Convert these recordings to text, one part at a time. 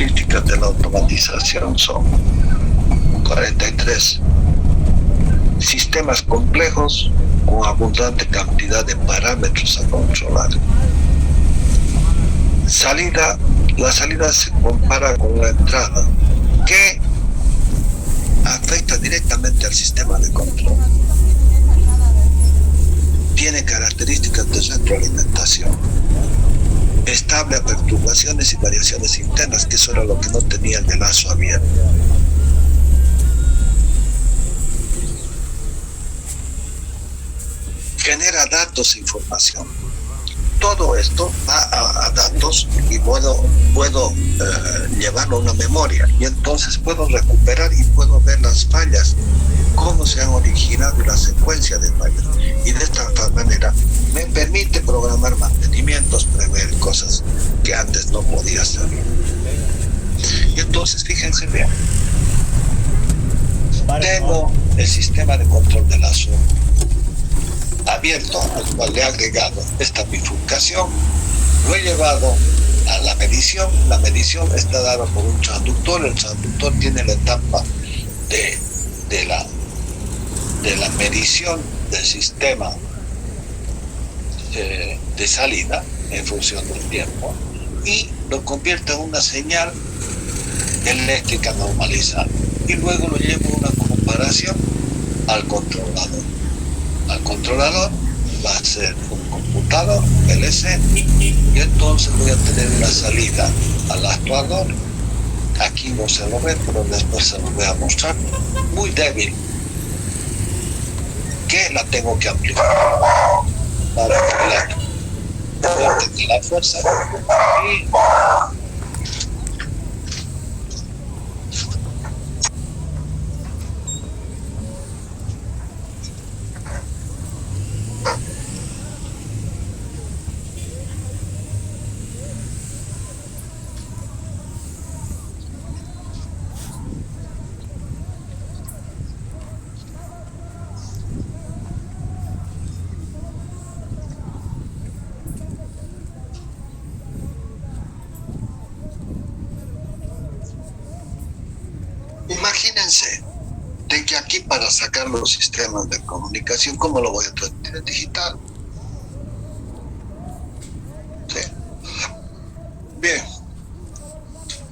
características de la automatización son 43. Sistemas complejos con abundante cantidad de parámetros a controlar. La salida se compara con la entrada, que afecta directamente al sistema de control. Tiene características de retroalimentación, estable a perturbaciones y variaciones internas, que eso era lo que no tenía el de lazo abierto. Genera datos e información. Todo esto va a datos y puedo llevarlo a una memoria, y entonces puedo recuperar y puedo ver las fallas, cómo se han originado y la secuencia de fallas. Y de esta manera me permite programar mantenimientos, prever cosas que antes no podía hacer. Y entonces, fíjense bien, tengo el sistema de control de la zona abierto, al cual le he agregado esta bifurcación, lo he llevado a la medición. La medición está dada por un transductor. El transductor tiene la etapa de la medición del sistema de salida en función del tiempo, y lo convierte en una señal eléctrica normalizada, y luego lo llevo a una comparación al controlador. Al controlador va a ser un computador PLC, y entonces voy a tener una salida al actuador. Aquí no se lo ve, pero después se lo voy a mostrar, muy débil, que la tengo que ampliar para que tenga la fuerza. Y imagínense de que aquí, para sacar los sistemas de comunicación, ¿cómo lo voy a transmitir en digital? Sí. Bien,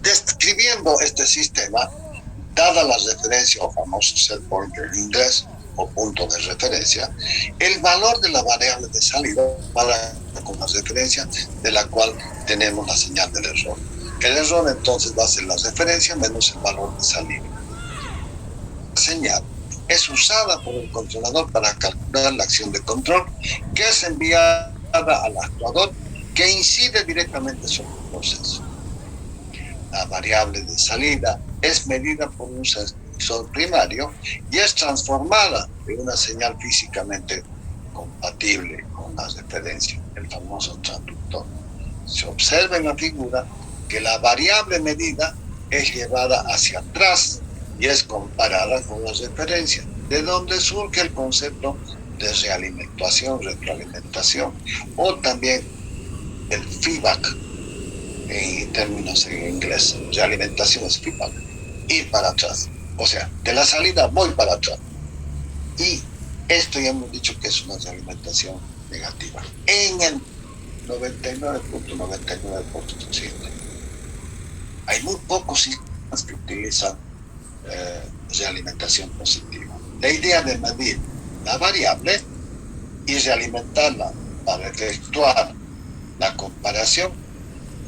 describiendo este sistema, dada la referencia o famoso set point en inglés, o punto de referencia, el valor de la variable de salida para con la referencia de la cual tenemos la señal del error. El error entonces va a ser la referencia menos el valor de salida. La señal es usada por el controlador para calcular la acción de control, que es enviada al actuador, que incide directamente sobre el proceso. La variable de salida es medida por un sensor primario y es transformada en una señal físicamente compatible con la referencia, el famoso transductor. Se observa en la figura que la variable medida es llevada hacia atrás y es comparada con la referencia, de donde surge el concepto de realimentación, retroalimentación, o también el feedback en términos en inglés. Realimentación es feedback, ir para atrás, o sea, de la salida voy para atrás, y esto ya hemos dicho que es una realimentación negativa en el 99.99%. Hay muy pocos sistemas que utilizan realimentación positiva. La idea de medir la variable y realimentarla para efectuar la comparación,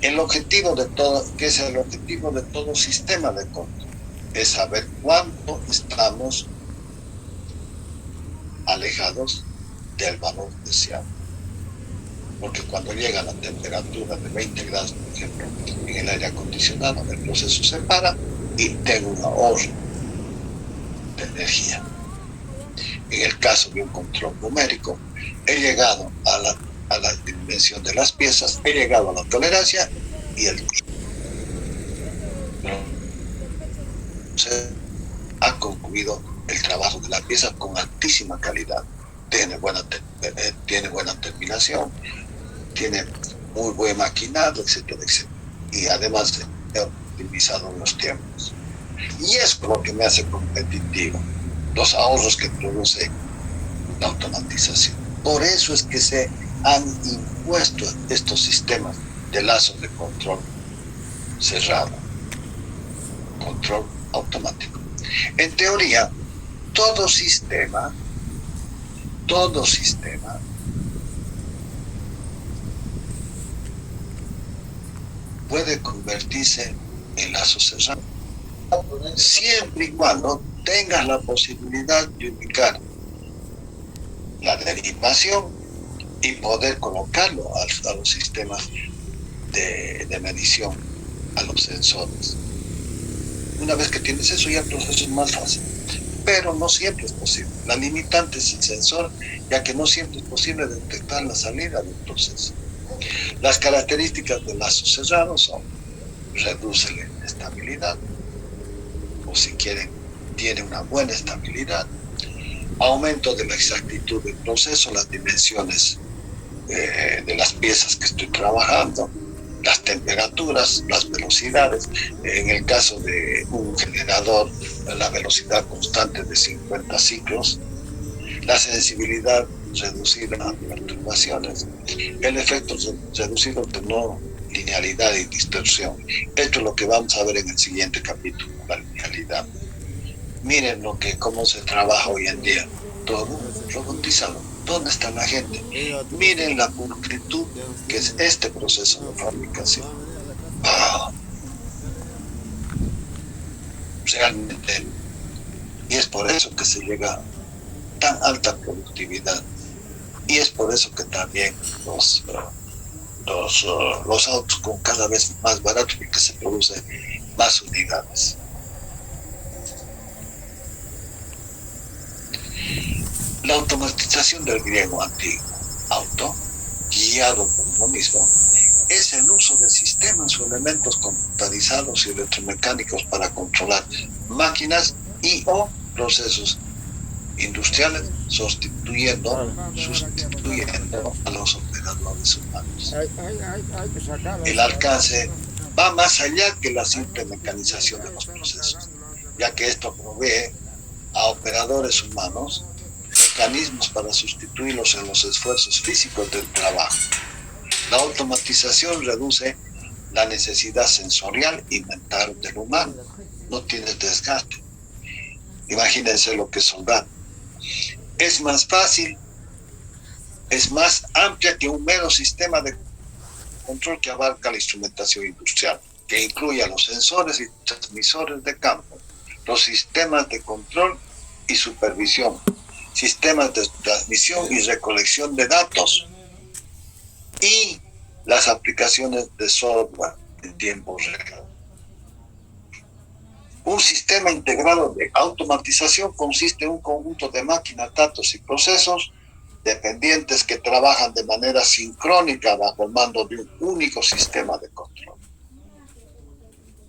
el objetivo de todo, que es el objetivo de todo sistema de control, es saber cuánto estamos alejados del valor deseado. Porque cuando llega a la temperatura de 20 grados, por ejemplo, en el aire acondicionado, el proceso se para y tengo un ahorro de energía. En el caso de un control numérico, he llegado a la dimensión de las piezas, he llegado a la tolerancia, y se ha concluido el trabajo de la pieza con altísima calidad. Tiene buena terminación, tiene muy buen maquinado, etcétera, etcétera. Y además optimizado los tiempos. Y es lo que me hace competitivo, los ahorros que produce la automatización. Por eso es que se han impuesto estos sistemas de lazos de control cerrado, control automático. En teoría, todo sistema puede convertirse en lazo cerrado, siempre y cuando tengas la posibilidad de ubicar la derivación y poder colocarlo a los sistemas de medición, a los sensores. Una vez que tienes eso, ya el proceso es más fácil. Pero no siempre es posible. La limitante es el sensor, ya que no siempre es posible detectar la salida del proceso. Las características del lazo cerrado son: reduce la inestabilidad, o si quieren, tiene una buena estabilidad, aumento de la exactitud del proceso, las dimensiones de las piezas que estoy trabajando, las temperaturas, las velocidades. En el caso de un generador, la velocidad constante de 50 ciclos, la sensibilidad reducida a perturbaciones, el efecto reducido de no linealidad y distorsión. Esto es lo que vamos a ver en el siguiente capítulo, la linealidad. Miren cómo se trabaja hoy en día. Todo robotizado. ¿Dónde está la gente? Miren la pulcritud que es este proceso de fabricación. ¡Ah! Realmente. Y es por eso que se llega a tan alta productividad. Y es por eso que también los autos con cada vez más baratos, porque se producen más unidades. La automatización del griego antiguo, auto, guiado por uno mismo, es el uso de sistemas o elementos computarizados y electromecánicos para controlar máquinas y o procesos industriales, sustituyendo a los operadores humanos. El alcance va más allá que la simple mecanización de los procesos, ya que esto provee a operadores humanos mecanismos para sustituirlos en los esfuerzos físicos del trabajo. La automatización reduce la necesidad sensorial y mental del humano. No tiene desgaste. Imagínense lo que es soldar. Es más fácil, es más amplia que un mero sistema de control que abarca la instrumentación industrial, que incluye a los sensores y transmisores de campo, los sistemas de control y supervisión, sistemas de transmisión y recolección de datos y las aplicaciones de software en tiempo real. Un sistema integrado de automatización consiste en un conjunto de máquinas, datos y procesos dependientes que trabajan de manera sincrónica bajo el mando de un único sistema de control.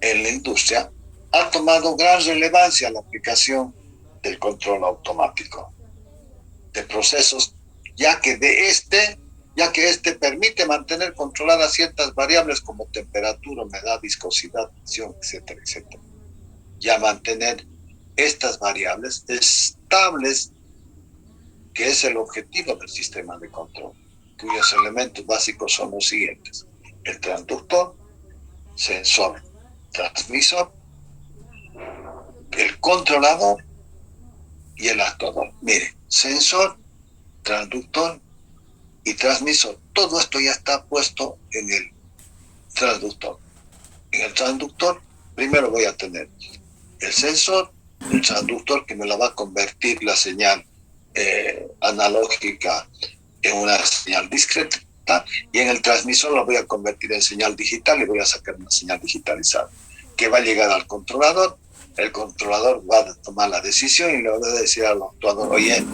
En la industria ha tomado gran relevancia la aplicación del control automático de procesos, ya que este permite mantener controladas ciertas variables como temperatura, humedad, viscosidad, presión, etcétera, etcétera. Ya mantener estas variables estables, que es el objetivo del sistema de control, cuyos elementos básicos son los siguientes: el transductor, sensor, transmisor, el controlador y el actuador. Mire, sensor, transductor y transmisor, todo esto ya está puesto en el transductor. En el transductor, primero voy a tener el sensor, el transductor que me la va a convertir la señal analógica en una señal discreta, y en el transmisor la voy a convertir en señal digital y voy a sacar una señal digitalizada que va a llegar al controlador. El controlador va a tomar la decisión y le va a decir al actuador: oye,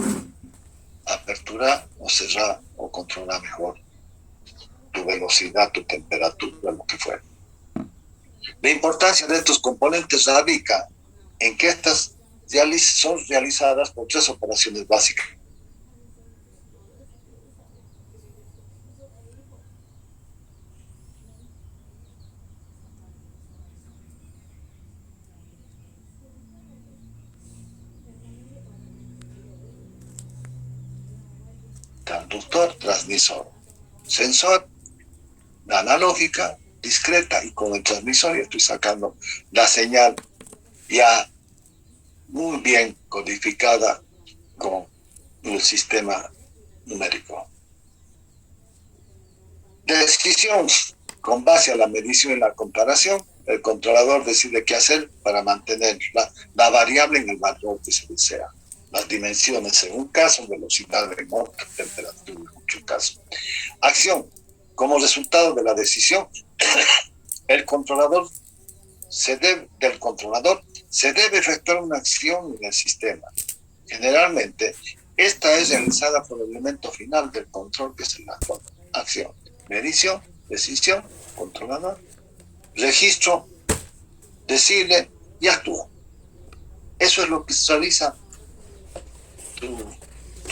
apertura o cerrar o controlar mejor tu velocidad, tu temperatura, lo que fuera. La importancia de estos componentes radica en que estas son realizadas por tres operaciones básicas. transductor, transmisor. Sensor, la analógica, discreta, y con el transmisor estoy sacando la señal ya muy bien codificada con el sistema numérico. Decisión. Con base a la medición y la comparación, el controlador decide qué hacer para mantener la variable en el valor que se desea. Las dimensiones en un caso, velocidad en otro, temperatura en otro caso. Acción. Como resultado de la decisión, del controlador se debe efectuar una acción en el sistema. Generalmente, esta es realizada por el elemento final del control, que es la acción. Medición, decisión, controlador, registro, decide y actúa. Eso es lo que realiza tu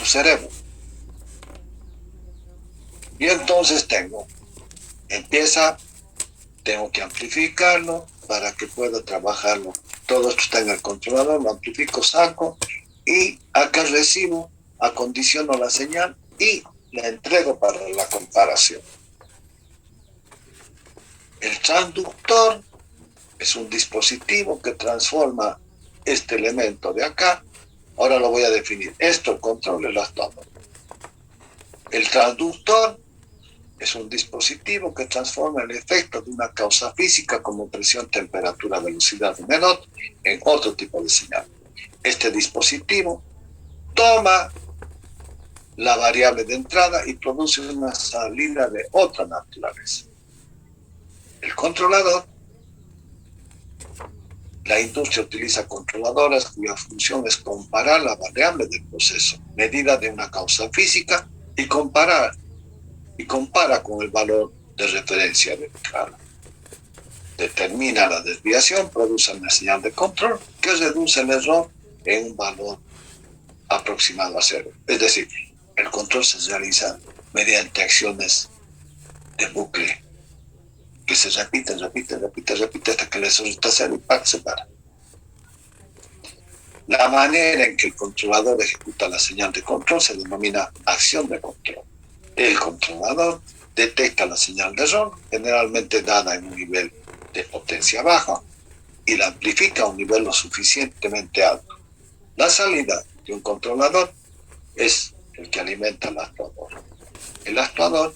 cerebro. Y entonces tengo que amplificarlo para que pueda trabajarlo. Todo esto está en el controlador, lo amplifico, saco, y acá recibo, acondiciono la señal y la entrego para la comparación. El transductor es un dispositivo que transforma este elemento de acá. Ahora lo voy a definir. Esto, el control, el actuador. El transductor es un dispositivo que transforma el efecto de una causa física como presión, temperatura, velocidad, menor, en otro tipo de señal. Este dispositivo toma la variable de entrada y produce una salida de otra naturaleza. El controlador. La industria utiliza controladoras cuya función es comparar la variable del proceso, medida de una causa física, y compara con el valor de referencia de entrada. Determina la desviación, produce una señal de control que reduce el error en un valor aproximado a cero. Es decir, el control se realiza mediante acciones de bucle que se repiten hasta que el resultado cero y ¡pac! Se para. La manera en que el controlador ejecuta la señal de control se denomina acción de control. El controlador detecta la señal de error, generalmente dada en un nivel de potencia baja, y la amplifica a un nivel lo suficientemente alto. La salida de un controlador es el que alimenta al actuador. El actuador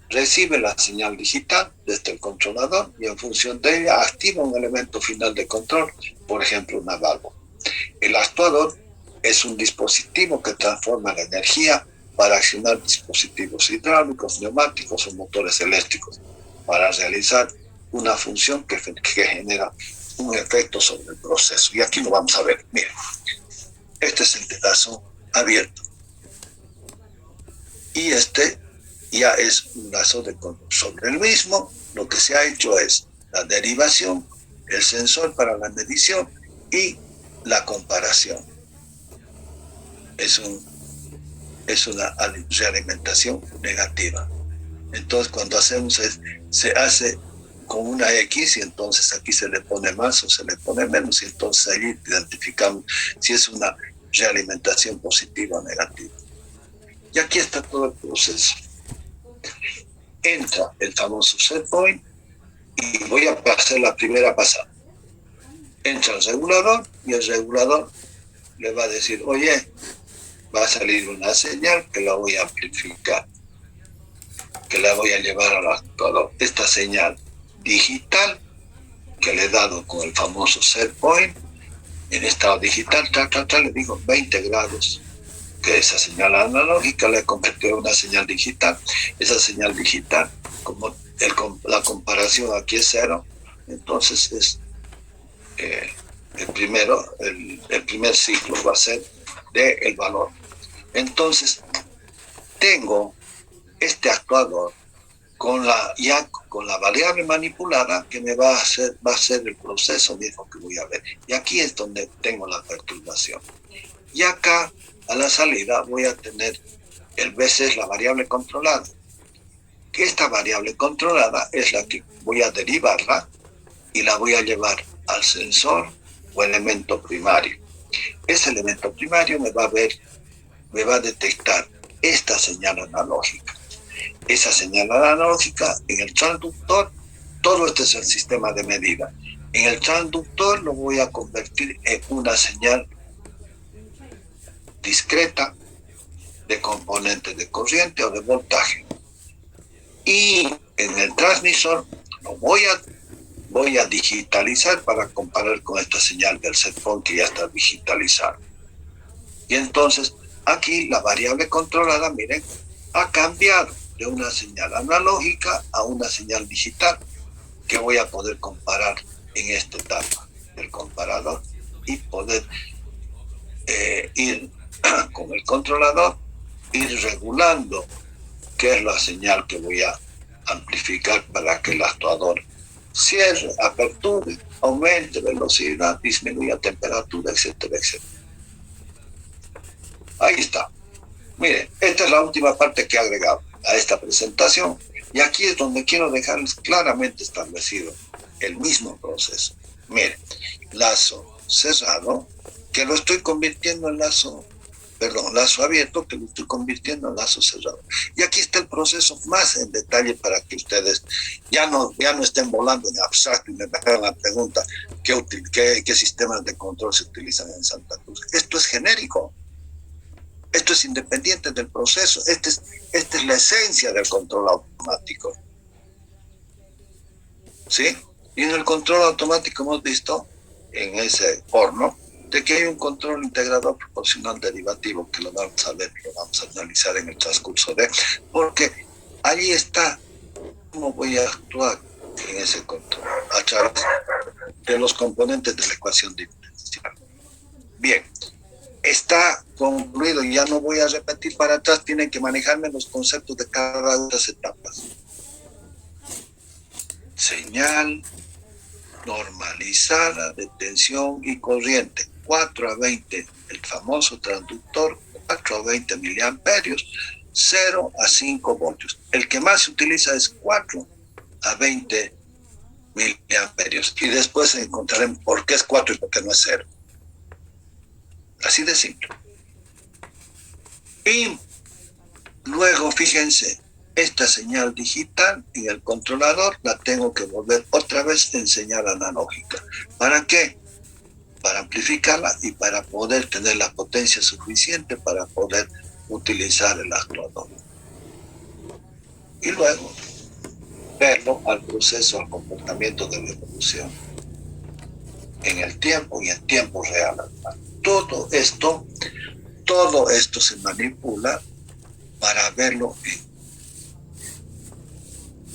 recibe la señal digital desde el controlador y en función de ella activa un elemento final de control, por ejemplo una válvula. El actuador es un dispositivo que transforma la energía para accionar dispositivos hidráulicos, neumáticos o motores eléctricos, para realizar una función que genera un efecto sobre el proceso. Y aquí lo vamos a ver. Miren, este es el pedazo abierto. Y este ya es un lazo de control. Sobre el mismo, lo que se ha hecho es la derivación, el sensor para la medición y la comparación. Es una realimentación negativa. Entonces, cuando hacemos se hace con una X, y entonces aquí se le pone más o se le pone menos, y entonces ahí identificamos si es una realimentación positiva o negativa. Y aquí está todo el proceso. Entra el famoso set point y voy a hacer la primera pasada. Entra el regulador y el regulador le va a decir, oye, va a salir una señal que la voy a amplificar, que la voy a llevar al actuador. Esta señal digital que le he dado con el famoso set point, en estado digital, le digo 20 grados, que esa señal analógica la he convertido en una señal digital. Esa señal digital, como la comparación aquí es cero, entonces es el primer ciclo va a ser del valor. Entonces, tengo este actuador con la variable manipulada que me va a hacer el proceso mismo que voy a ver. Y aquí es donde tengo la perturbación. Y acá, a la salida, voy a tener el BC, es la variable controlada. Que esta variable controlada es la que voy a derivarla y la voy a llevar al sensor o elemento primario. Ese elemento primario me va a detectar esta señal analógica. Esa señal analógica en el transductor, todo este es el sistema de medida. En el transductor lo voy a convertir en una señal discreta de componente de corriente o de voltaje. Y en el transmisor lo voy a digitalizar para comparar con esta señal del set point que ya está digitalizada. Y entonces aquí la variable controlada, miren, ha cambiado de una señal analógica a una señal digital que voy a poder comparar en esta etapa del comparador y poder ir con el controlador, ir regulando qué es la señal que voy a amplificar para que el actuador cierre, aperture, aumente velocidad, disminuya temperatura, etcétera, etcétera. Ahí está. Miren, esta es la última parte que he agregado a esta presentación y aquí es donde quiero dejarles claramente establecido el mismo proceso. Miren, lazo cerrado, que lo estoy convirtiendo en lazo abierto, que lo estoy convirtiendo en lazo cerrado. Y aquí está el proceso más en detalle para que ustedes ya no estén volando en abstracto y me hagan la pregunta, ¿qué sistemas de control se utilizan en Santa Cruz? Esto es genérico. Esto es independiente del proceso. Esta es la esencia del control automático. ¿Sí? Y en el control automático hemos visto en ese horno de que hay un control integrador proporcional derivativo que lo vamos a ver, lo vamos a analizar en el transcurso porque allí está cómo voy a actuar en ese control a través de los componentes de la ecuación diferencial. Bien, está concluido, ya no voy a repetir para atrás, tienen que manejarme los conceptos de cada una de las etapas. Señal normalizada de tensión y corriente, 4 a 20, el famoso transductor, 4 a 20 miliamperios, 0 a 5 voltios. El que más se utiliza es 4 a 20 miliamperios. Y después encontraremos por qué es 4 y por qué no es 0. Así de simple. Y luego, fíjense, esta señal digital en el controlador la tengo que volver otra vez en señal analógica. ¿Para qué? Para amplificarla y para poder tener la potencia suficiente para poder utilizar el actuador. Y luego verlo al proceso, al comportamiento de la evolución en el tiempo y en tiempo real. Todo esto se manipula para verlo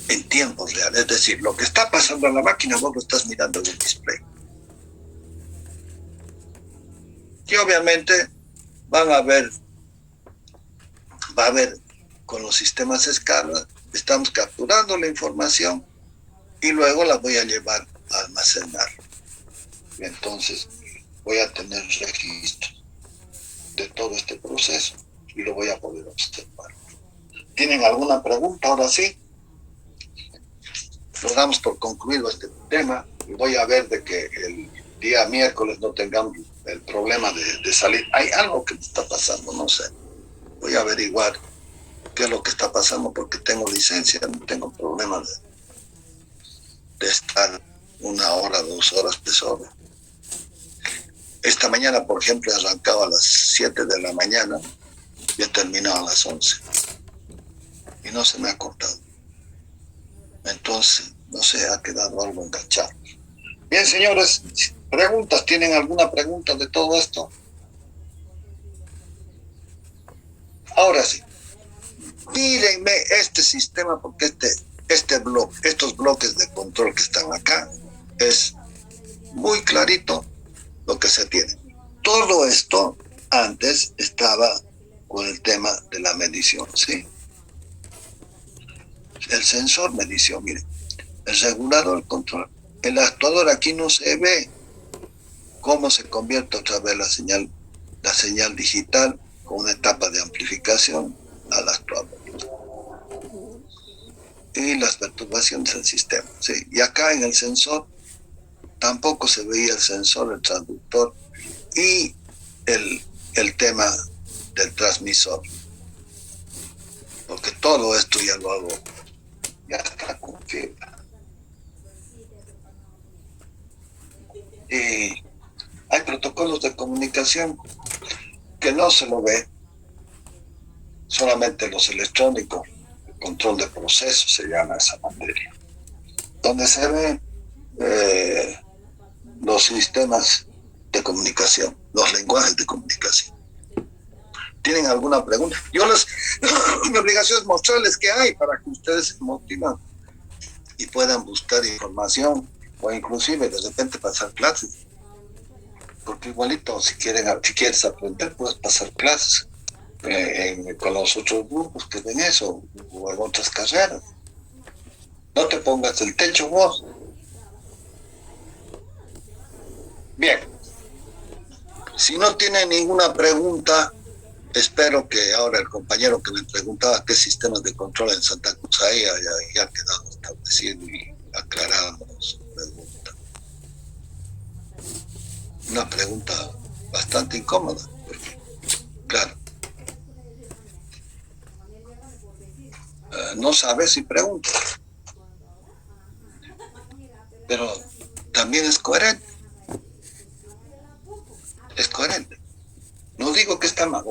en tiempo real. Es decir, lo que está pasando en la máquina, vos lo estás mirando en el display. Y obviamente va a haber con los sistemas escala, estamos capturando la información y luego la voy a llevar a almacenar. Y entonces voy a tener registro de todo este proceso y lo voy a poder observar. ¿Tienen alguna pregunta? Ahora sí. Lo damos por concluido este tema y voy a ver de que el día miércoles no tengamos el problema de salir. Hay algo que me está pasando, no sé. Voy a averiguar qué es lo que está pasando porque tengo licencia, no tengo problema de estar 1 hora, 2 horas, 3 horas. Esta mañana, por ejemplo, he arrancado a las 7 de la mañana y he terminado a las 11. Y no se me ha cortado. Entonces, no sé, ha quedado algo enganchado. Bien, señores, preguntas. ¿Tienen alguna pregunta de todo esto? Ahora sí. Mírenme este sistema porque estos bloques de control que están acá es muy clarito lo que se tiene. Todo esto antes estaba con el tema de la medición, ¿sí? El sensor medición, miren, el regulador, el control. El actuador aquí no se ve cómo se convierte otra vez la señal digital con una etapa de amplificación al actuador. Y las perturbaciones del sistema, ¿sí? Y acá en el sensor tampoco se veía el sensor, el transductor y el tema del transmisor. Todo esto ya lo hago, ya está con fibra. Y hay protocolos de comunicación que no se lo ve, solamente los electrónicos, el control de procesos se llama esa materia, donde se ve los sistemas de comunicación, los lenguajes de comunicación. ¿Tienen alguna pregunta? Mi obligación es mostrarles qué hay para que ustedes se motiven y puedan buscar información o inclusive de repente pasar clases. Porque igualito, si quieres aprender, puedes pasar clases con los otros grupos que ven eso o en otras carreras. No te pongas el techo vos. Bien, si no tienen ninguna pregunta, espero que ahora el compañero que me preguntaba qué sistemas de control en Santa Cruz hay haya quedado establecido y aclarado su pregunta. Una pregunta bastante incómoda, porque, claro, no sabes si preguntas, pero también es coherente. Es coherente. No digo que está mal,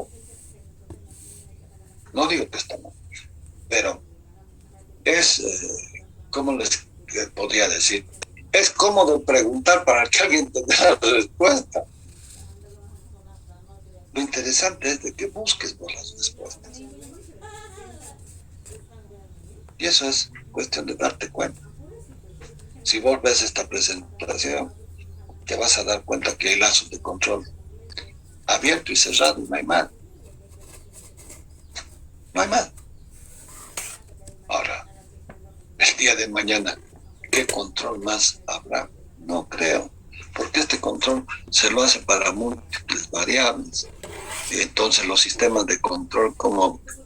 no digo que está mal, pero es, ¿cómo les podría decir? Es cómodo preguntar para que alguien tenga la respuesta. Lo interesante es de que busques por las respuestas. Y eso es cuestión de darte cuenta. Si vos ves esta presentación, te vas a dar cuenta que hay lazos de control abierto y cerrado y no hay más. No hay más. Ahora, el día de mañana, ¿qué control más habrá? No creo, porque este control se lo hace para múltiples variables. Y entonces los sistemas de control,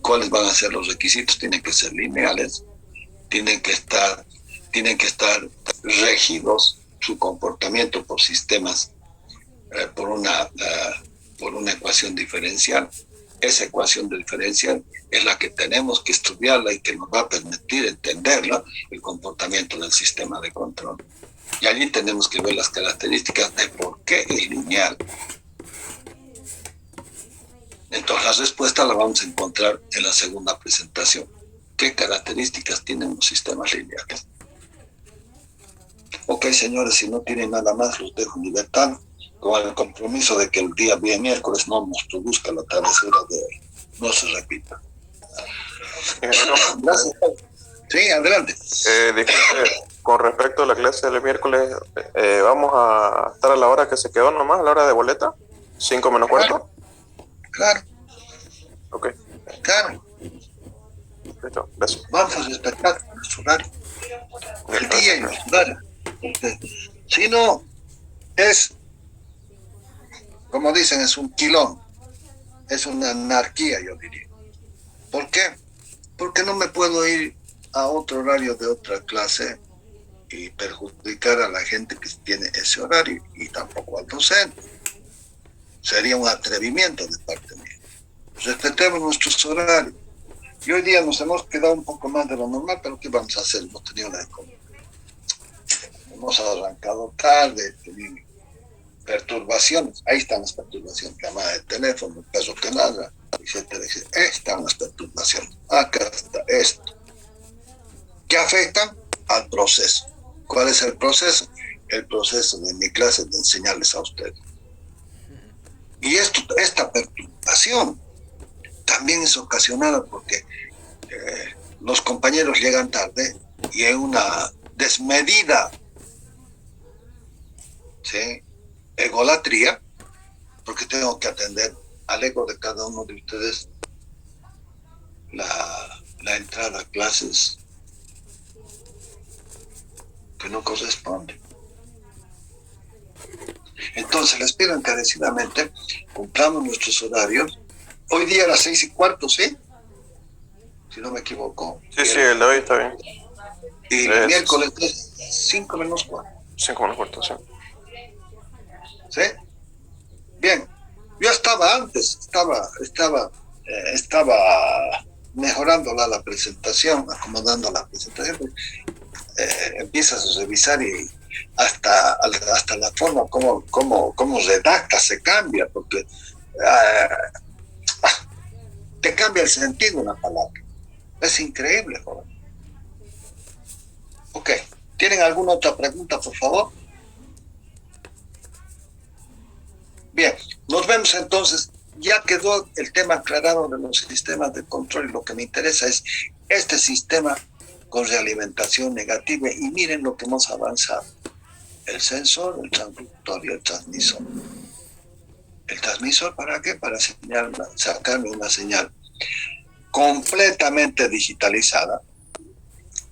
¿cuáles van a ser los requisitos? Tienen que ser lineales, tienen que estar regidos su comportamiento por sistemas, por una ecuación diferencial. Esa ecuación diferencial es la que tenemos que estudiarla y que nos va a permitir entenderla, el comportamiento del sistema de control. Y allí tenemos que ver las características de por qué es lineal. Entonces la respuesta la vamos a encontrar en la segunda presentación. ¿Qué características tienen los sistemas lineales? Ok, señores, si no tienen nada más, los dejo en libertad, con el compromiso de que el día miércoles no nos produzca la travesura de hoy. No se repita. Gracias. Sí, adelante. Disculpe, con respecto a la clase del miércoles, ¿vamos a estar a la hora que se quedó nomás, a la hora de boleta? ¿5 menos cuarto? Claro. Ok. Claro. Listo, gracias. Vamos a respetar nuestro horario. El día y nuestro horario. Si no, es, como dicen, es un quilón. Es una anarquía, yo diría. ¿Por qué? Porque no me puedo ir a otro horario de otra clase y perjudicar a la gente que tiene ese horario y tampoco al docente. Sería un atrevimiento de parte mía. Respetemos nuestros horarios. Y hoy día nos hemos quedado un poco más de lo normal, pero ¿qué vamos a hacer? Hemos tenido hemos arrancado tarde, tenido perturbaciones. Ahí están las perturbaciones, llamada de teléfono, el perro que ladra, etcétera, etcétera. Ahí están las perturbaciones. Acá está esto. ¿Qué afectan? Al proceso. ¿Cuál es el proceso? El proceso de mi clase de enseñarles a ustedes. Y esta perturbación también es ocasionada porque los compañeros llegan tarde y hay una desmedida, ¿sí?, egolatría, porque tengo que atender al ego de cada uno de ustedes la entrada a clases que no corresponde. Entonces les pido encarecidamente, cumplamos nuestros horarios. Hoy día a las 6:15, ¿sí? Si no me equivoco. Sí, el de hoy está bien. Y el miércoles es 5 menos 4. 5 menos cuarto, sí. ¿Sí? Bien. Yo estaba antes, estaba mejorando la presentación, acomodando la presentación, pues, empiezas a revisar y hasta la forma como redacta se cambia, porque te cambia el sentido de una palabra. Es increíble, joven. Ok, ¿tienen alguna otra pregunta, por favor? Bien, nos vemos entonces. Ya quedó el tema aclarado de los sistemas de control y lo que me interesa es este sistema con realimentación negativa y miren lo que hemos avanzado. El sensor, el transductor y el transmisor. ¿El transmisor para qué? Para sacarme una señal completamente digitalizada,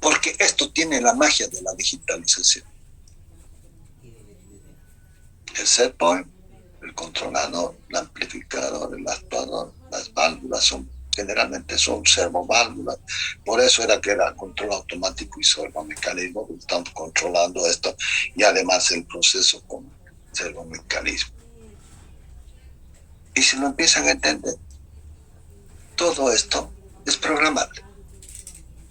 porque esto tiene la magia de la digitalización. El set point, el controlador, el amplificador, el actuador, las válvulas generalmente son servoválvulas, por eso era que era control automático y servomecanismo, estamos controlando esto y además el proceso con servomecanismo. Y si lo empiezan a entender, todo esto es programable.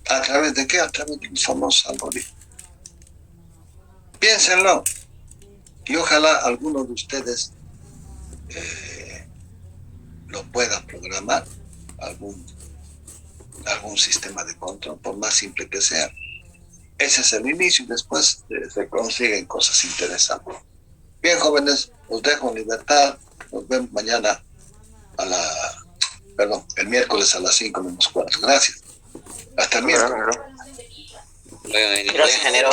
¿A través de qué? A través de los famosos algoritmos. Piénsenlo. Y ojalá alguno de ustedes lo pueda programar, algún sistema de control, por más simple que sea. Ese es el inicio y después se consiguen cosas interesantes. Bien, jóvenes, os dejo en libertad. Nos vemos mañana el miércoles a las 5:45. Gracias. Hasta el miércoles. Gracias, ingeniero.